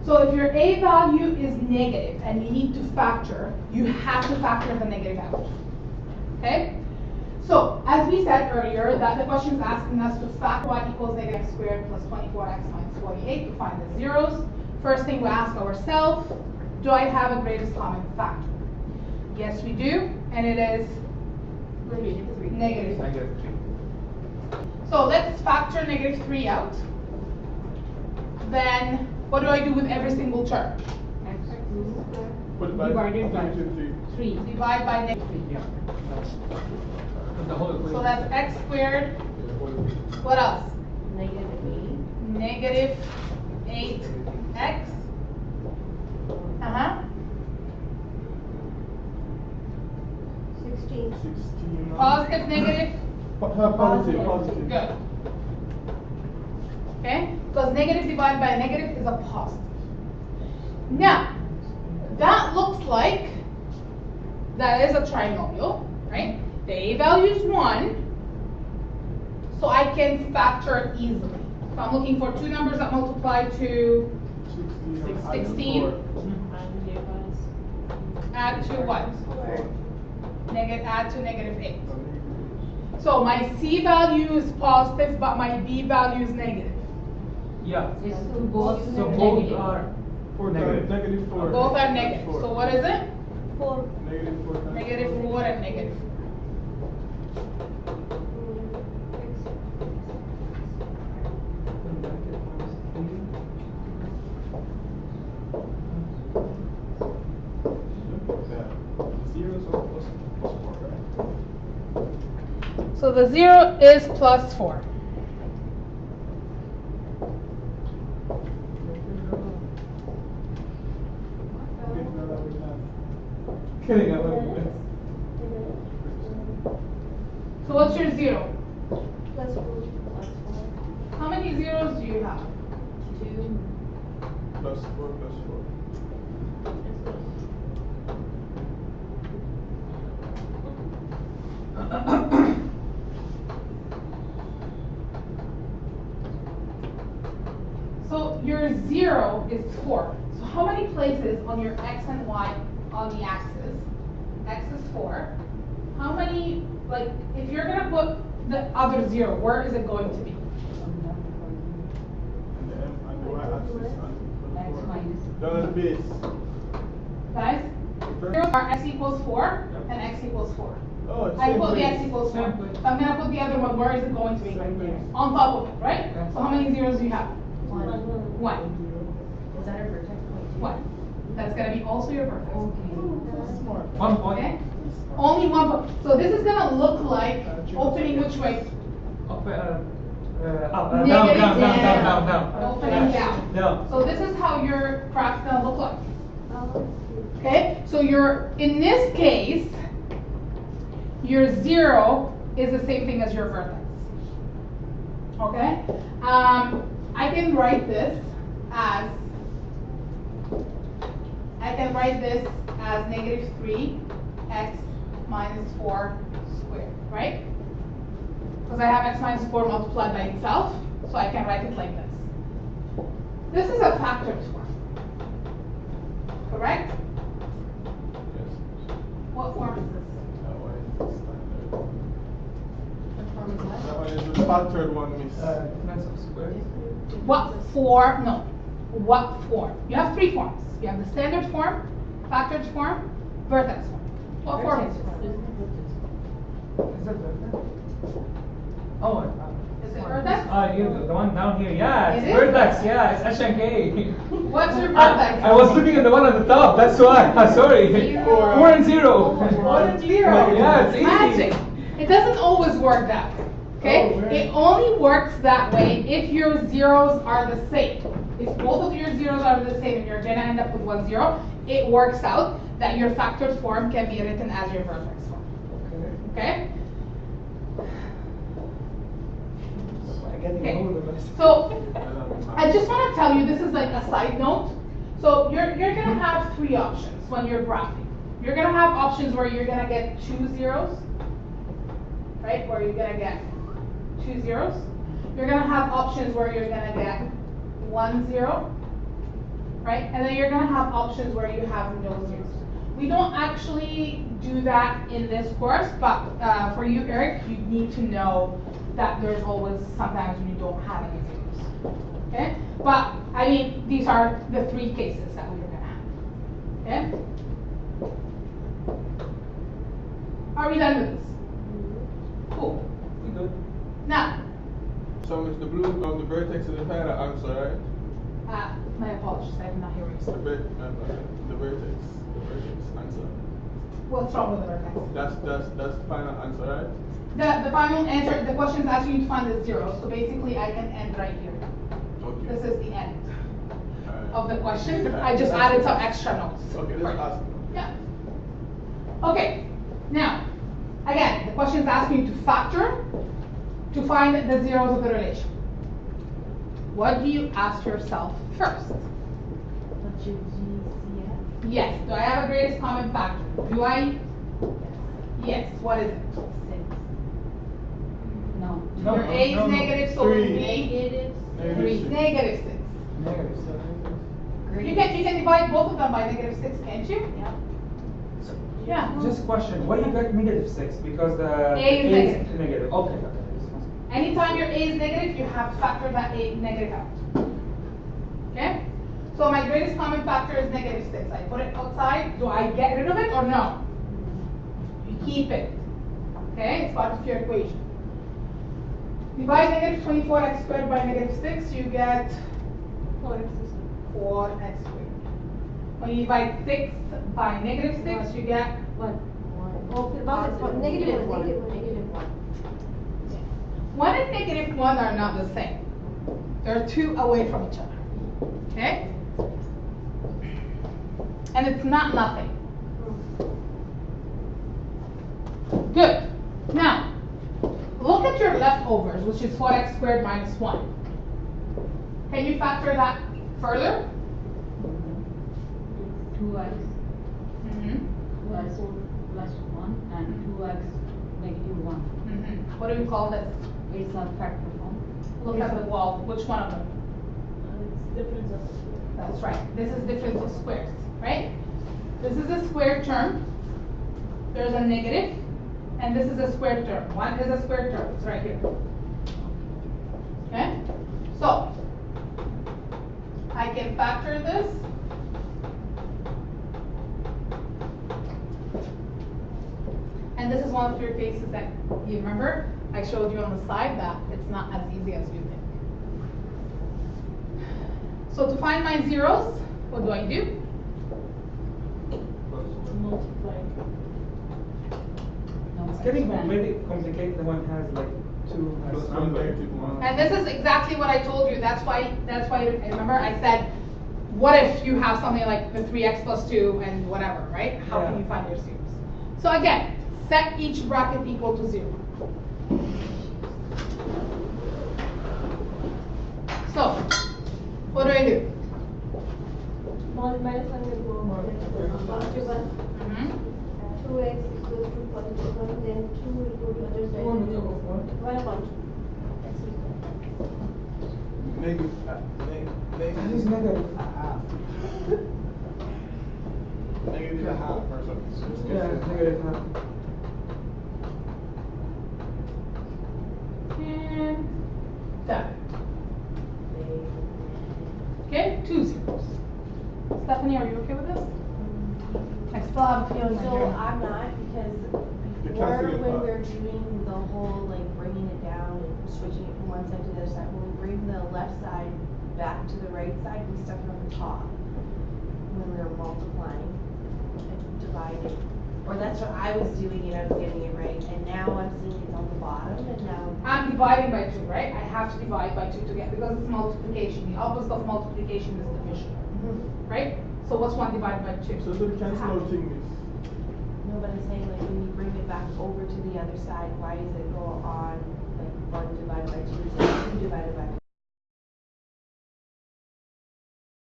So if your A value is negative and you need to factor, you have to factor the negative out. Okay? So as we said earlier, that the question is asking us to factor y equals negative x squared plus 24x minus 48 to find the zeros. First thing we ask ourselves, do I have a greatest common factor? Yes, we do, and it is negative 3. So let's factor negative 3 out. Then what do I do with every single term? Divided by 3. Divide by negative 3. Yeah. So that's x squared. What else? Negative 8x. Uh-huh. 16. Positive, negative? Positive. Good. Okay? Because negative divided by a negative is a positive. Now, that looks like that is a trinomial, right? The A value is 1, so I can factor it easily. So I'm looking for two numbers that multiply to 16. Add to what? Add to negative 8. So my C value is positive, but my B value is negative. Yeah. So both are negative. Negative 4. Both are negative. So what is it? 4. Negative 4. Negative 4 and negative 4. Zeros are plus 4, right? So the 0 is plus 4. Kidding, So what's your 0? Plus 4. How many zeros do you have? 2. Plus 4. So your 0 is 4. So how many places on your x and y on the axis? X is 4. How many, like, if you're going to put the other 0, where is it going to be? And the M and the Y axis and the other base. Guys? Zeros are x equals 4 and x equals 4. Oh, it's I same put the place. x equals 4. Same place. So I'm going to put the other one. Where is it going to be? Same place. On top of it, right? Yeah. So how many zeros do you have? 1. Is that a vertex point? 1. That's going to be also your vertex. Smart. 1 point. Okay? Only 1 point. So this is going to look like opening which way? Up, down. Opening down. Down. So this is how your graph's going to look like. Okay? So in this case, your 0 is the same thing as your vertex. Okay? I can write this as negative 3x minus 4 squared, right? Because I have x minus 4 multiplied by itself, so I can write it like this. This is a factored form, correct? Yes. What form is this? That one is standard. What form is That what? one is the factored one, miss. Difference of squares. What form? No. What form? You have 3 forms. You have the standard form, factored form, vertex form. What form is this? Is that vertex? Oh, Is it vertex? the one down here. Yeah, Is it's it? vertex. Yeah, it's H and K. What's your vertex? I was looking at the one at the top. That's why. Sorry. 4 and 0. 4 and 0. Yeah, it's easy. Magic. It doesn't always work that way. Okay? Oh, It only works that way if your zeros are the same. If both of your zeros are the same and you're going to end up with 1 0, it works out that your factored form can be written as your vertex form. Okay? Okay. So I just want to tell you, this is like a side note. So you're going to have 3 options when you're graphing. You're going to have options where you're going to get 2 zeros, right? Where you're going to get 2 zeros. You're going to have options where you're going to get 1 0, right? And then you're gonna have options where you have no zeros. We don't actually do that in this course, but for you, Eric, you need to know that there's always sometimes when you don't have any zeros. Okay? But I mean, these are the three cases that we're gonna have. Okay? Are we done with this? Cool. We good? Now, So it's the blue on the vertex of the pattern answer, right? my apologies, I did not hear what you said. The vertex answer. What's wrong with the vertex? That's the final answer, right? The final answer, the question is asking you to find the zero, so basically I can end right here. Okay. This is the end Alright. of the question. I just added some extra notes. Okay, for let's you. ask. Yeah. Okay, now, again, the question is asking you to factor to find the zeros of the relation. What do you ask yourself first? What's your GCF? Yes, do I have a greatest common factor? Do I? Yes, what is it? 6. No. No, Your A is no, negative, so it would three. be Negative. 3, negative 6. Negative 7. You can divide both of them by negative 6, can't you? Yeah. Yeah. Just question, why you got negative 6? Because the A is negative. negative. Okay, okay. This one. Anytime your A is negative, you have to factor that A negative out. Okay? So my greatest common factor is negative 6. I put it outside. Do I get rid of it or no? You keep it. Okay? It's part of your equation. Divide negative 24x squared by negative 6, you get 4x squared. When you divide 6 by negative 6, you get What? Negative one. 1 and negative 1 are not the same. They're 2 away from each other. Okay? And it's not nothing. Good. Now, look at your leftovers, which is 4x squared minus 1. Can you factor that further? 2x Mm-hmm. plus 1 and 2x negative 1. Mm-hmm. What do we call this? It's a factor form. Look at the wall. Which one of them? It's difference of. That's right. This is difference of squares, right? This is a square term. There's a negative, and this is a square term. One is a square term. It's right here. Okay? So, I can factor this. And this is one of your cases that you remember I showed you on the slide that it's not as easy as you think. So to find my zeros, what do I do? Multiply. No, It's getting expand. really complicated. The one has like 2 Plus has 1 number. negative 1. And this is exactly what I told you. That's why remember I said, what if you have something like the 3x plus 2 and whatever, right? How can Yeah. you find your zeros? So again, set each bracket equal to 0. So, what do I do? Minus 1 will go positive 1. Mhm. 2x equals to positive 1, then 2 will go to other side. 1 upon 2. Negative. That is negative. Negative a half or something. Yeah, it's negative half. And done. Okay, 2 zeros. Stephanie, are you okay with this? I still have a feeling like So you're I'm not, because before canceling when part. we're doing the whole like bringing it down and switching it from one side to the other side, when we bring the left side back to the right side, we stuck it on the top. When we were multiplying and dividing, or that's what I was doing and I was getting it right, and now I'm seeing it's on the bottom and now. I'm dividing by 2, right? I have to divide by 2 to get, because it's multiplication. The opposite of multiplication is division, right? So what's 1 divided by 2? So the cancel out thing is. No, but I'm saying like when you bring it back over to the other side, why does it go on like 1 divided by 2 instead of 2 divided by 1?